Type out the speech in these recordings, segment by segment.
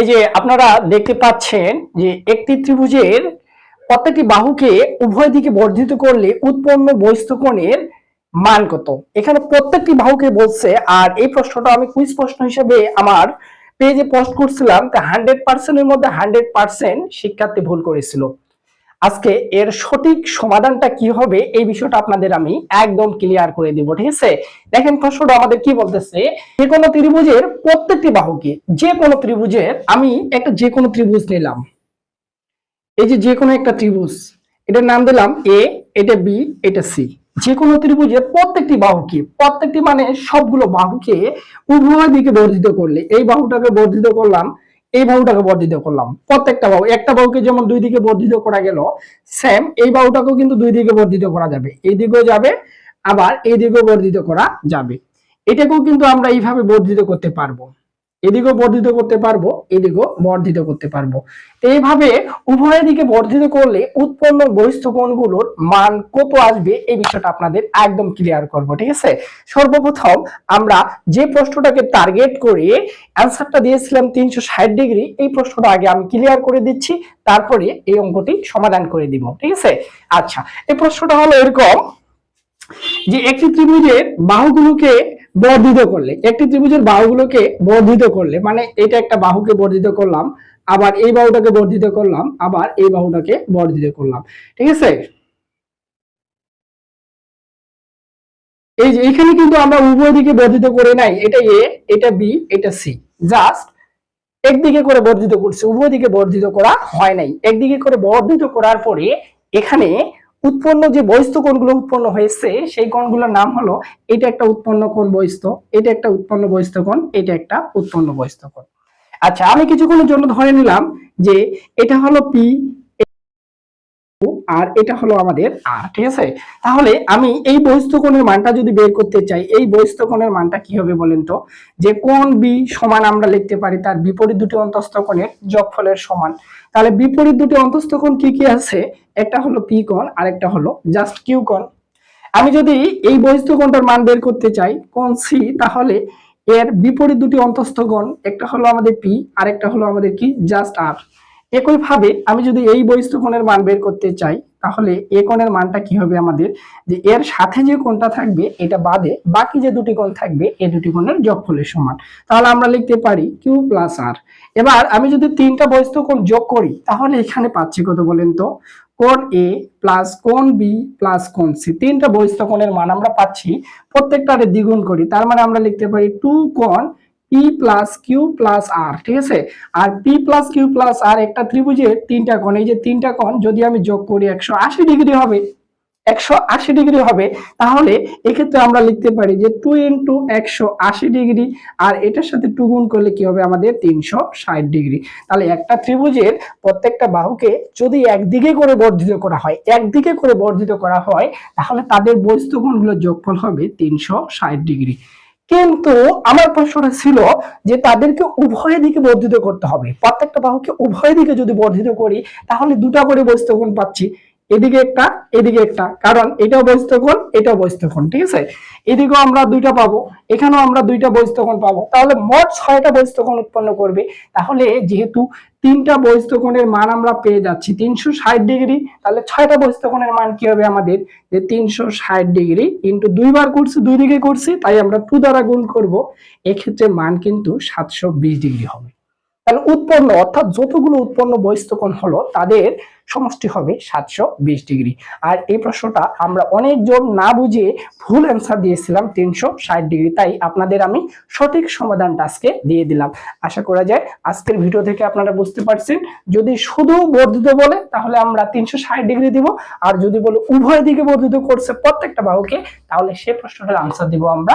এই যে আপনারা দেখতে পাচ্ছেন যে একটি ত্রিভুজের প্রত্যেকটি বাহুকে উভয় দিকে বর্ধিত করলে উৎপন্ন বহিস্থকোণের মান কত। এখানে প্রত্যেকটি বাহুকে বলছে, আর এই প্রশ্নটা আমি কুইজ প্রশ্ন হিসেবে আমার পেজে পোস্ট করছিলাম। 100% এর মধ্যে 100% শিক্ষার্থী ভুল করেছিল। আজকে এর সঠিক সমাধানটা কি হবে এই বিষয়টা আপনাদের আমি একদম ক্লিয়ার করে দিব। ঠিক আছে, দেখেন প্রশ্নটা আমাদের কি বলতেছে, যে কোনো ত্রিভুজের প্রত্যেকটি বাহুকে, যে কোনো ত্রিভুজের, আমি একটা যে কোনো ত্রিভুজ নিলাম, এই যে কোনো একটা ত্রিভুজ, এটার নাম দিলাম এ, এটা বি, এটা সি। যে কোনো ত্রিভুজের প্রত্যেকটি বাহুকে, প্রত্যেকটি মানে সবগুলো বাহুকে উভয় দিকে বর্ধিত করলে, এই বাহুটাকে বর্ধিত করলাম, এই বাহুটাকে বর্ধিত করলাম, প্রত্যেকটা বাহু, একটা বাহুকে যেমন দুই দিকে বর্ধিত করা গেল, সেম এই বাহুটাকেও কিন্তু দুই দিকে বর্ধিত করা যাবে, এই দিকেও যাবে আবার এই দিকেও বর্ধিত করা যাবে। এটাকেও কিন্তু আমরা এইভাবে বর্ধিত করতে পারবো, এদিকেও বর্ধিত করতে পারবো, এদিকেও বর্ধিত করতে পারবো। এইভাবে উভয় দিকে বর্ধিত করলে উৎপন্ন বহিস্থ কোণগুলোর মান কত আসবে এই বিষয়টা আপনাদের একদম ক্লিয়ার করব। ঠিক আছে, সর্বপ্রথম আমরা যে প্রশ্নটাকে টার্গেট করে অ্যান্সারটা দিয়েছিলাম 360 ডিগ্রি, এই প্রশ্নটা আগে আমি ক্লিয়ার করে দিচ্ছি, তারপরে এই অঙ্কটি সমাধান করে দিব। ঠিক আছে, আচ্ছা, এই প্রশ্নটা হলো এরকম যে একটি ত্রিভুজের বাহুগুলোকে বর্ধিত করলে, একটি ত্রিভুজের বাহুগুলোকে বর্ধিত করলে, মানে এটা একটা বাহুকে বর্ধিত করলাম, আবার এই বাহুটাকে বর্ধিত করলাম, আবার এই বাহুটাকে বর্ধিত করলাম। ঠিক আছে, এই যে এখানে কিন্তু আমরা উভয় দিকে বর্ধিত করে নাই, এটা এ, এটা বি, এটা সি, জাস্ট একদিকে করে বর্ধিত করছে, উভয় দিকে বর্ধিত করা হয় নাই। একদিকে করে বর্ধিত করার পরে এখানে উৎপন্ন যে বহিস্থ কোণগুলো উৎপন্ন হয়েছে সেই কোণগুলোর নাম হলো, এটা একটা উৎপন্ন কোণ বহিস্থ, এটা একটা উৎপন্ন বহিস্থ কোণ, এটা একটা উৎপন্ন বহিস্থ কোণ। আচ্ছা, আমি কিছুক্ষণের জন্য ধরে নিলাম যে এটা হলো পি আর এটা হলো আমাদের আর। ঠিক আছে, তাহলে আমি এই বহিস্থ কোণের মানটা যদি বের করতে চাই, এই বহিস্থ কোণের মানটা কি হবে বলেন তো, যে কোণ বি সমান আমরা লিখতে পারি তার বিপরীত দুটি অন্তঃস্থ কোণের যোগফলের সমান। তাহলে বিপরীত দুটি অন্তঃস্থ কোণ কি কি আছে, একটা হলো পি কোণ আর একটা হলো জাস্ট কিউ কোণ। আমি যদি এই বহিস্থ কোণটার মান বের করতে চাই কোণ সি, তাহলে এর বিপরীত দুটি অন্তঃস্থ কোণ, একটা হলো আমাদের পি আর একটা হলো আমাদের কি জাস্ট আর। একইভাবে আমি যদি এই বহিস্থ কোণের মান বের করতে চাই, তাহলে এ কোণের মানটা কি হবে আমাদের, যে এর সাথে যে কোণটা থাকবে এটা বাদে বাকি যে দুটি কোণ থাকবে এই দুটি কোণের যোগফলের সমান। তাহলে আমরা লিখতে পারি কিউ প্লাস আর। এবার আমি যদি তিনটা বহিস্থ কোণ যোগ করি, তাহলে এখানে পাচ্ছি কত বলেন তো, কোণ এ প্লাস কোণ বি প্লাস কোণ সি, তিনটা বহিস্থ কোণের মান আমরা পাচ্ছি। প্রত্যেকটারে দ্বিগুণ করি, তার মানে আমরা লিখতে পারি টু কোণ পি প্লাস কিউ প্লাস আর। ঠিক আছে, আর পি প্লাস কিউ প্লাস আর একটা ত্রিভুজের তিনটা কোণ, এই যে তিনটা কোণ যদি আমি যোগ করি 180 ডিগ্রি হবে, 180 ডিগ্রি হবে। তাহলে এক্ষেত্রে আমরা লিখতে পারি যে 2 ইন্টু 180 ডিগ্রি, আর এটার সাথে 2 গুণ করলে কি হবে আমাদের 360 ডিগ্রি। তাহলে একটা ত্রিভুজের প্রত্যেকটা বাহুকে যদি একদিকে করে বর্ধিত করা হয়, একদিকে করে বর্ধিত করা হয়, তাহলে তাদের বহিস্থ কোণগুলোর যোগফল হবে 360 ডিগ্রি। কিন্তু আমার প্রশ্নটা ছিল যে তাদেরকে উভয় দিকে বর্ধিত করতে হবে, প্রত্যেকটা বাহুকে উভয় দিকে যদি বর্ধিত করি তাহলে দুটা করে বহিস্থ কোণ পাচ্ছি, এদিকে একটা এদিকে একটা, কারণ এটাও বহিস্থ কোণ এটাও বহিস্থ কোণ। ঠিক আছে, এদিকেও আমরা দুইটা পাবো, এখানেও আমরা দুইটা বহিস্থ কোণ পাবো, তাহলে মোট 6টা বহিস্থ কোণ উৎপন্ন করবে। তাহলে যেহেতু তিনটা বহিস্থ কোণের মান আমরা পেয়ে যাচ্ছি 360 ডিগ্রি, তাহলে 6টা বহিস্থ কোণের মান কি হবে আমাদের, যে 360 ডিগ্রি ইন্টু দুইবার করছি, দুই দিকে করছি, তাই আমরা 2 দ্বারা গুণ করব, এক্ষেত্রে মান কিন্তু 720 ডিগ্রি হবে। তাহলে উৎপন্ন অর্থাৎ যতগুলো উৎপন্ন বহিস্থ কোণ হলো তাদের সমষ্টি হবে 720 ডিগ্রি। আর এই প্রশ্নটা আমরা অনেকজন না বুঝে ভুল অ্যান্সার দিয়েছিলাম 360 ডিগ্রি, তাই আপনাদের আমি সঠিক সমাধানটা আজকে দিয়ে দিলাম। আশা করা যায় আজকের ভিডিও থেকে আপনারা বুঝতে পারছেন, যদি শুধু বর্ধিত বলে তাহলে আমরা 360 ডিগ্রি দিব, আর যদি বলে উভয় দিকে বর্ধিত করছে প্রত্যেকটা বাহুকে, তাহলে সেই প্রশ্নটার আনসার দিব আমরা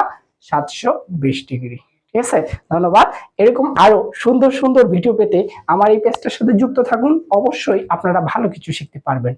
720 ডিগ্রি। ঠিক আছে, ধন্যবাদ। এরকম আরো সুন্দর সুন্দর ভিডিও পেতে আমার এই পেজটার সাথে যুক্ত থাকুন, অবশ্যই আপনারা ভালো কিছু শিখতে পারবেন।